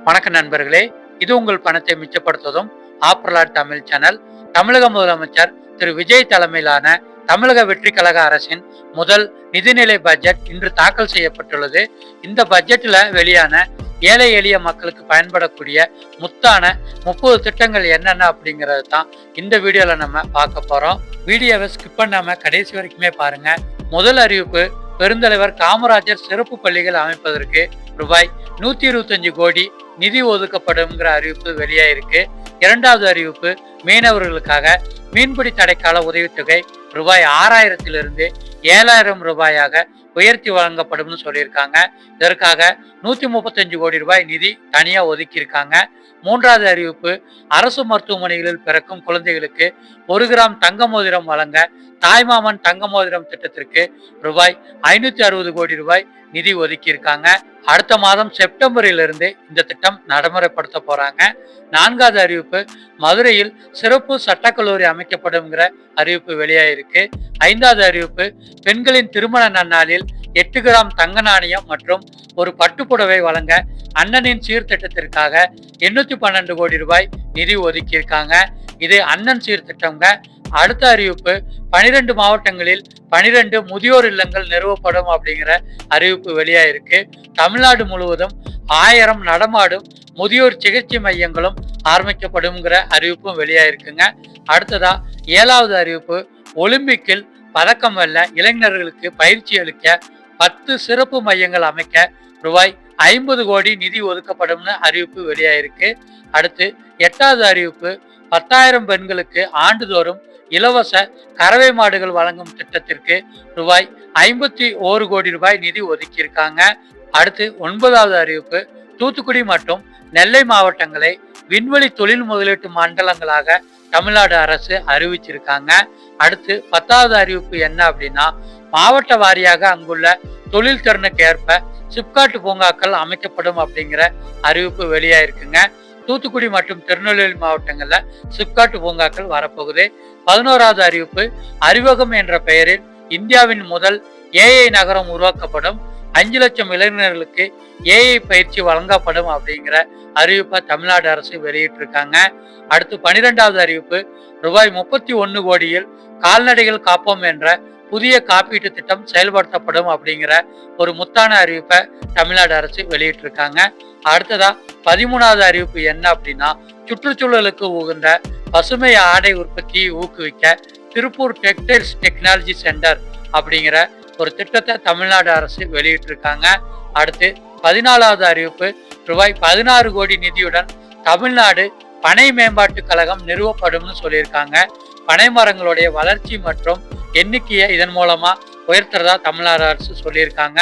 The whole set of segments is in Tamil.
வணக்க நண்பர்களே, இது உங்கள் பணத்தை மிச்சப்படுத்துவதும் ஆப்ரலாட் தமிழ் சேனல். தமிழக முதலமைச்சர் திரு விஜய் தலைமையிலான தமிழக வெற்றி கழக அரசின் முதல் நிதிநிலை பட்ஜெட் இன்று தாக்கல் செய்யப்பட்டுள்ளது. இந்த பட்ஜெட்ல வெளியான ஏழை எளிய மக்களுக்கு பயன்படக்கூடிய முத்தான 30 திட்டங்கள் என்னென்ன அப்படிங்கிறது தான் இந்த வீடியோல நம்ம பார்க்க போறோம். வீடியோவை ஸ்கிப் பண்ணாம கடைசி வரைக்குமே பாருங்க. முதல் அறிவிப்பு, பெருந்தலைவர் காமராஜர் சிறப்பு பள்ளிகள் அமைப்பதற்கு ரூபாய் 125 கோடி நிதி ஒதுக்கப்படும்ங்கிற அறிவிப்பு வெளியாயிருக்கு. இரண்டாவது அறிவிப்பு, மீனவர்களுக்காக மீன்பிடி தடைக்கால உதவித்தொகை ரூபாய் 6000 7,000 ரூபாயாக உயர்த்தி வழங்கப்படும் சொல்லியிருக்காங்க. இதற்காக 135 கோடி ரூபாய் நிதி தனியா ஒதுக்கியிருக்காங்க. மூன்றாவது அறிவிப்பு, அரசு மருத்துவமனைகளில் பிறக்கும் குழந்தைகளுக்கு 1 கிராம் தங்க மோதிரம் வழங்க தாய்மாமன் தங்க மோதிரம் திட்டத்திற்கு ரூபாய் 560 கோடி ரூபாய் நிதி ஒதுக்கியிருக்காங்க. அடுத்த மாதம் செப்டம்பரிலிருந்து இந்த திட்டம் நடைமுறைப்படுத்த போறாங்க. நான்காவது அறிவிப்பு, மதுரையில் சிறப்பு சட்டக்கல்லூரி அமைக்கப்படும்ங்கிற அறிவிப்பு வெளியாயிருக்கு. ஐந்தாவது அறிவிப்பு, பெண்களின் திருமண நன்னாளில் 8 கிராம் தங்க நாணயம் மற்றும் ஒரு பட்டுப்புடவை வழங்க அண்ணனின் சீர்திட்டத்திற்காக 812 கோடி ரூபாய் நிதி ஒதுக்கியிருக்காங்க. இது அண்ணன் சீர்திட்டம்ங்க. அடுத்த அறிவிப்பு, 12 மாவட்டங்களில் 12 முதியோர் இல்லங்கள் நிறுவப்படும் அப்படிங்கிற அறிவிப்பு வெளியாயிருக்கு. தமிழ்நாடு முழுவதும் 1000 நடமாடும் முதியோர் சிகிச்சை மையங்களும் ஆரம்பிக்கப்படும்ங்கிற அறிவிப்பும் வெளியாயிருக்குங்க. அடுத்ததா 7வது அறிவிப்பு, ஒலிம்பிக்கில் பதக்கம் வெல்ல இளைஞர்களுக்கு பயிற்சி அளிக்க 10 சிறப்பு மையங்கள் அமைக்க ரூபாய் 50 கோடி நிதி ஒதுக்கப்படும்னு அறிவிப்பு வெளியாயிருக்கு. அடுத்து 8வது அறிவிப்பு, 10,000 பெண்களுக்கு ஆண்டுதோறும் இலவச கறவை மாடுகள் வழங்கும் திட்டத்திற்கு ரூபாய் 51 கோடி ரூபாய் நிதி ஒதுக்கியிருக்காங்க. அடுத்து 9வது அறிவிப்பு, தூத்துக்குடி மற்றும் நெல்லை மாவட்டங்களை விண்வெளி தொழில் முதலீட்டு மண்டலங்களாக தமிழ்நாடு அரசு அறிவிச்சிருக்காங்க. அடுத்து 10வது அறிவிப்பு என்ன அப்படின்னா, மாவட்ட வாரியாக அங்குள்ள தொழில் திறனுக்கு ஏற்ப சிப்காட் பூங்காக்கள் அமைக்கப்படும் அப்படிங்கிற அறிவிப்பு வெளியாயிருக்குங்க. தூத்துக்குடி மற்றும் திருநெல்வேலி மாவட்டங்கள்ல சிப்காட் பூங்காக்கள் வரப்போகுது. 11வது அறிவிப்பு, அறிவகம் என்ற பெயரில் இந்தியாவின் முதல் ஏஐ நகரம் உருவாக்கப்படும். 5 லட்சம் இளைஞர்களுக்கு ஏஐ பயிற்சி வழங்கப்படும் அப்படிங்கிற அறிவிப்பை தமிழ்நாடு அரசு வெளியிட்டிருக்காங்க. அடுத்து 12வது அறிவிப்பு, ரூபாய் 31 கோடியில் கால்நடைகள் காப்போம் என்ற புதிய காப்பீட்டு திட்டம் செயல்படுத்தப்படும் அப்படிங்கிற ஒரு முத்தான அறிவிப்பை தமிழ்நாடு அரசு வெளியிட்டிருக்காங்க. அடுத்ததா 13வது அறிவிப்பு என்ன அப்படின்னா, சுற்றுச்சூழலுக்கு உகந்த பசுமை ஆடை உற்பத்தியை ஊக்குவிக்க திருப்பூர் டெக்ஸ்டைல்ஸ் டெக்னாலஜி சென்டர் அப்படிங்கிற ஒரு திட்டத்தை தமிழ்நாடு அரசு வெளியிட்டிருக்காங்க. அடுத்து 14வது அறிவிப்பு, ரூபாய் 16 கோடி நிதியுடன் தமிழ்நாடு பனை மேம்பாட்டு கழகம் நிறுவப்படும்னு சொல்லியிருக்காங்க. பனை மரங்களுடைய வளர்ச்சி மற்றும் எண்ணிக்கையை இதன் மூலமா உயர்த்துறதா தமிழ்நாடு அரசு சொல்லியிருக்காங்க.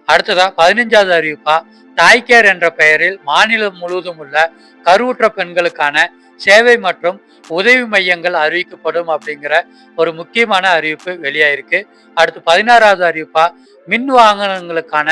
அடுத்ததா 15வது அறிவிப்பா, தாய்கேர் என்ற பெயரில் மாநிலம் முழுவதும் உள்ள கருவுற்ற பெண்களுக்கான சேவை மற்றும் உதவி மையங்கள் அறிவிக்கப்படும் அப்படிங்கிற ஒரு முக்கியமான அறிவிப்பு வெளியாயிருக்கு. அடுத்து 16வது அறிவிப்பா, மின் வாகனங்களுக்கான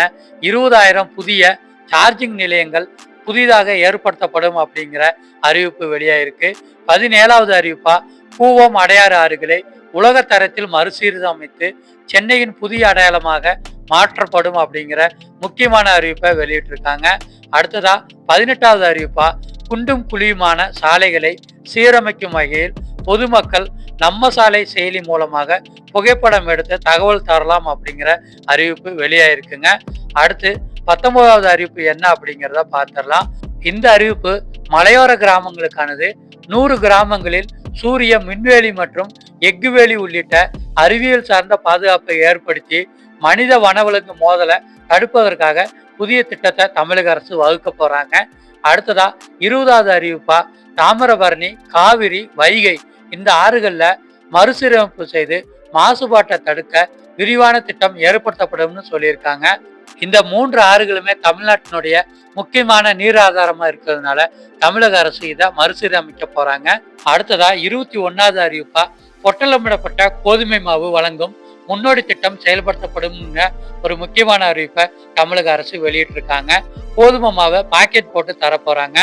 20,000 புதிய சார்ஜிங் நிலையங்கள் புதிதாக ஏற்படுத்தப்படும் அப்படிங்கிற அறிவிப்பு வெளியாயிருக்கு. 17வது அறிவிப்பா, கூவம் அடையாறு ஆறுகளை உலக தரத்தில் மறுசீரமைத்து சென்னையின் புதிய அடையாளமாக மாற்றப்படும் அப்படிங்கிற முக்கியமான அறிவிப்பை வெளியிட்டிருக்காங்க. அடுத்ததா 18வது அறிவிப்பா, குண்டும் குழியுமான சாலைகளை சீரமைக்கும் வகையில் பொதுமக்கள் நம்ம சாலை செயலி மூலமாக புகைப்படம் எடுத்து தகவல் தரலாம் அப்படிங்கிற அறிவிப்பு வெளியாயிருக்குங்க. அடுத்து 19வது அறிவிப்பு என்ன அப்படிங்கிறத பார்த்துடலாம். இந்த அறிவிப்பு மலையோர கிராமங்களுக்கானது. 100 கிராமங்களில் சூரிய மின்வேலி மற்றும் எஃகு வேலி உள்ளிட்ட அறிவியல் சார்ந்த பாதுகாப்பை ஏற்படுத்தி மனித வனவிலங்கு மோதலை தடுப்பதற்காக புதிய திட்டத்தை தமிழக அரசு வகுக்க போறாங்க. அடுத்ததா 20வது அறிவிப்பா, தாமிரபரணி, காவிரி, வைகை இந்த ஆறுகள்ல மறுசீரமைப்பு செய்து மாசுபாட்டை தடுக்க விரிவான திட்டம் ஏற்படுத்தப்படும்னு சொல்லியிருக்காங்க. இந்த 3 ஆறுகளுமே தமிழ்நாட்டினுடைய முக்கியமான நீர் ஆதாரமா இருக்கிறதுனால தமிழக அரசு இதை மறுசீரமைக்க போறாங்க. அடுத்ததா 21வது அறிவிப்பா, பொட்டலமிடப்பட்ட கோதுமை மாவு வழங்கும் முன்னோடி திட்டம் செயல்படுத்தப்படும் ஒரு முக்கியமான அறிவிப்பை தமிழக அரசு வெளியிட்டிருக்காங்க. கோதுமை மாவை பாக்கெட் போட்டு தர போறாங்க.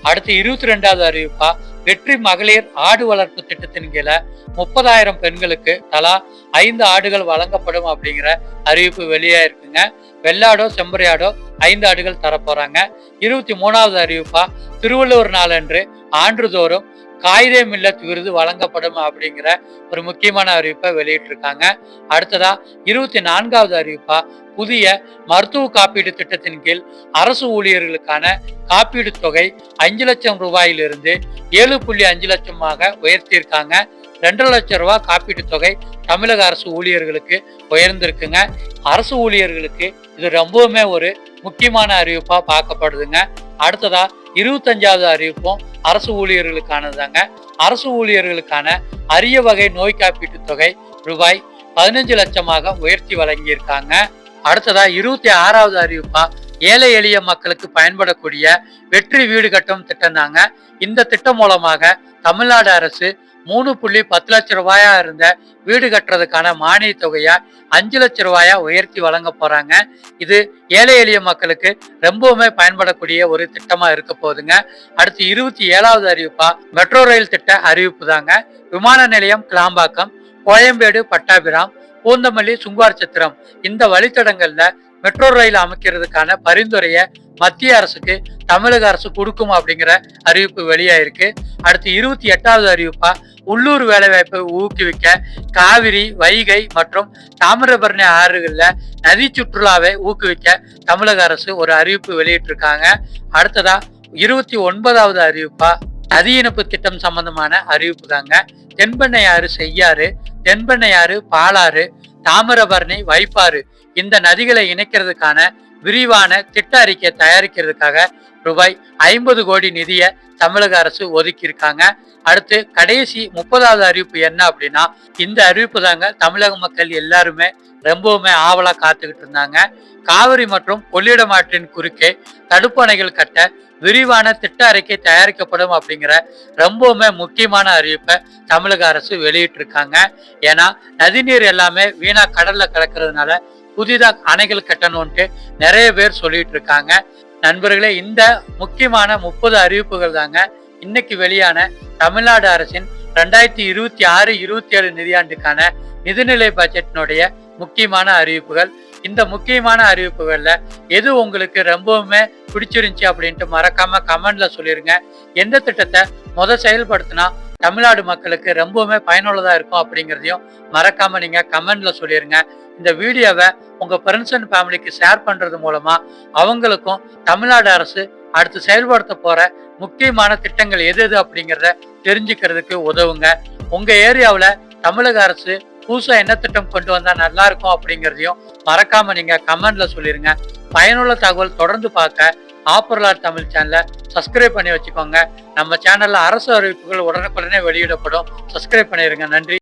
அடுத்து 22வது அறிவிப்பா, வெற்றி மகளிர் ஆடு வளர்ப்பு திட்டத்தின் கீழே 30,000 பெண்களுக்கு தலா 5 ஆடுகள் வழங்கப்படும் அப்படிங்கிற அறிவிப்பு வெளியே இருக்குங்க. வெள்ளாடோ செம்பறியாடோ 5 ஆடுகள் தரப்போறாங்க. 23வது அறிவிப்பா திருவள்ளுவர் நாளன்று ஆண்டுதோறும் காயிதே மில்லத் விருது வழங்கப்படும் அப்படிங்கிற ஒரு முக்கியமான அறிவிப்பை வெளியிட்டிருக்காங்க. அடுத்ததா 24வது அறிவிப்பா புதிய மருத்துவ காப்பீடு திட்டத்தின் கீழ் அரசு ஊழியர்களுக்கான காப்பீடு தொகை 5 லட்சம் ரூபாயிலிருந்து 7.5 லட்சமாக உயர்த்தியிருக்காங்க. 2 லட்சம் ரூபாய் காப்பீட்டு தொகை தமிழக அரசு ஊழியர்களுக்கு உயர்ந்திருக்குங்க. அரசு ஊழியர்களுக்கு இது ரொம்பவுமே ஒரு முக்கியமான அறிவிப்பா பார்க்கப்படுதுங்க. அடுத்ததா 25வது அறிவிப்பும் அரசு ஊழியர்களுக்கானதாங்க. அரசு ஊழியர்களுக்கான அரிய வகை நோய் காப்பீட்டு தொகை ரூபாய் 15 லட்சமாக உயர்த்தி வழங்கியிருக்காங்க. அடுத்ததா 26வது அறிவிப்பா ஏழை எளிய மக்களுக்கு பயன்படக்கூடிய வெற்றி வீடு கட்டும் திட்டம் தாங்க. இந்த திட்டம் மூலமாக தமிழ்நாடு அரசு 3.10 லட்சம் ரூபாயா இருந்த வீடு கட்டுறதுக்கான மானிய தொகையா 5 லட்சம் ரூபாயா உயர்த்தி வழங்க போறாங்க. இது ஏழை எளிய மக்களுக்கு ரொம்பவுமே பயன்படக்கூடிய ஒரு திட்டமா இருக்க போகுதுங்க. அடுத்து 27வது அறிவிப்பா மெட்ரோ ரயில் திட்ட அறிவிப்பு தாங்க. விமான நிலையம் கிளாம்பாக்கம், கோயம்பேடு பட்டாபிராம், பூந்தமல்லி சுங்குவார் சத்திரம் இந்த வழித்தடங்கள்ல மெட்ரோ ரயில் அமைக்கிறதுக்கான பரிந்துரையை மத்திய அரசுக்கு தமிழக அரசு கொடுக்கும் அப்படிங்கிற அறிவிப்பு வெளியாயிருக்கு. அடுத்து 28வது அறிவிப்பா உள்ளூர் வேலைவாய்ப்பை ஊக்குவிக்க காவிரி, வைகை மற்றும் தாமிரபரணி ஆறுகள்ல நதி சுற்றுலாவை ஊக்குவிக்க தமிழக அரசு ஒரு அறிவிப்பு வெளியிட்டிருக்காங்க. அடுத்ததா 29வது அறிவிப்பா நதி இணைப்பு திட்டம் சம்பந்தமான அறிவிப்பு தாங்க. தென்பெண்ணையாறு, செய்யாறு, தென்பெண்ணையாறு, பாலாறு, தாமிரபரணி, வைப்பாறு இந்த நதிகளை இணைக்கிறதுக்கான விரிவான திட்ட அறிக்கை தயாரிக்கிறதுக்காக ரூபாய் 50 கோடி நிதியை தமிழக அரசு ஒதுக்கி இருக்காங்க. அடுத்து கடைசி 30வது அறிவிப்பு என்ன அப்படின்னா, இந்த அறிவிப்பு தாங்க தமிழக மக்கள் எல்லாருமே ரொம்பவுமே ஆவலா காத்துக்கிட்டு இருந்தாங்க. காவிரி மற்றும் கொள்ளிடம் ஆற்றின் குறுக்கே தடுப்பணைகள் கட்ட விரிவான திட்ட அறிக்கை தயாரிக்கப்படும் அப்படிங்கிற ரொம்பவுமே முக்கியமான அறிவிப்பை தமிழக அரசு வெளியிட்டிருக்காங்க. ஏன்னா நதிநீர் எல்லாமே வீணா கடல்ல கலக்கிறதுனால புதிதாக அணைகள் கட்டணும்ட்டு நிறைய பேர் சொல்லிட்டு இருக்காங்க. நண்பர்களே, இந்த முக்கியமான 30 அறிவிப்புகள் தாங்க இன்னைக்கு வெளியான தமிழ்நாடு அரசின் 2026-27 நிதியாண்டுக்கான நிதிநிலை பட்ஜெட்டினுடைய முக்கியமான அறிவிப்புகள். இந்த முக்கியமான அறிவிப்புகள்ல எது உங்களுக்கு ரொம்பவுமே பிடிச்சிருந்துச்சு அப்படின்ட்டு மறக்காம கமெண்ட்ல சொல்லிருங்க. எந்த திட்டத்தை செயல்படுத்தினா தமிழ்நாடு மக்களுக்கு ரொம்பவுமே பயனுள்ளதா இருக்கும் அப்படிங்கிறதையும் மறக்காம நீங்க கமெண்ட்ல சொல்லிருங்க. இந்த வீடியோவை உங்க ஃப்ரெண்ட்ஸ் அண்ட் ஃபேமிலிக்கு ஷேர் பண்றது மூலமா அவங்களுக்கும் தமிழ்நாடு அரசு அடுத்து செயல்படுத்த போற முக்கியமான திட்டங்கள் எது எது அப்படிங்கிறத தெரிஞ்சுக்கிறதுக்கு உதவுங்க. உங்க ஏரியாவுல தமிழக அரசு புதுசா என்ன திட்டம் கொண்டு வந்தா நல்லா இருக்கும் அப்படிங்கிறதையும் மறக்காம நீங்க கமெண்ட்ல சொல்லிருங்க. பயனுள்ள தகவல் தொடர்ந்து பார்க்க ஆப்பர்லாட் தமிழ் சேனலை சப்ஸ்கிரைப் பண்ணி வச்சுக்கோங்க. நம்ம சேனல்ல அரசு அறிவிப்புகள் உடனுக்குடனே வெளியிடப்படும். சப்ஸ்கிரைப் பண்ணிருங்க. நன்றி.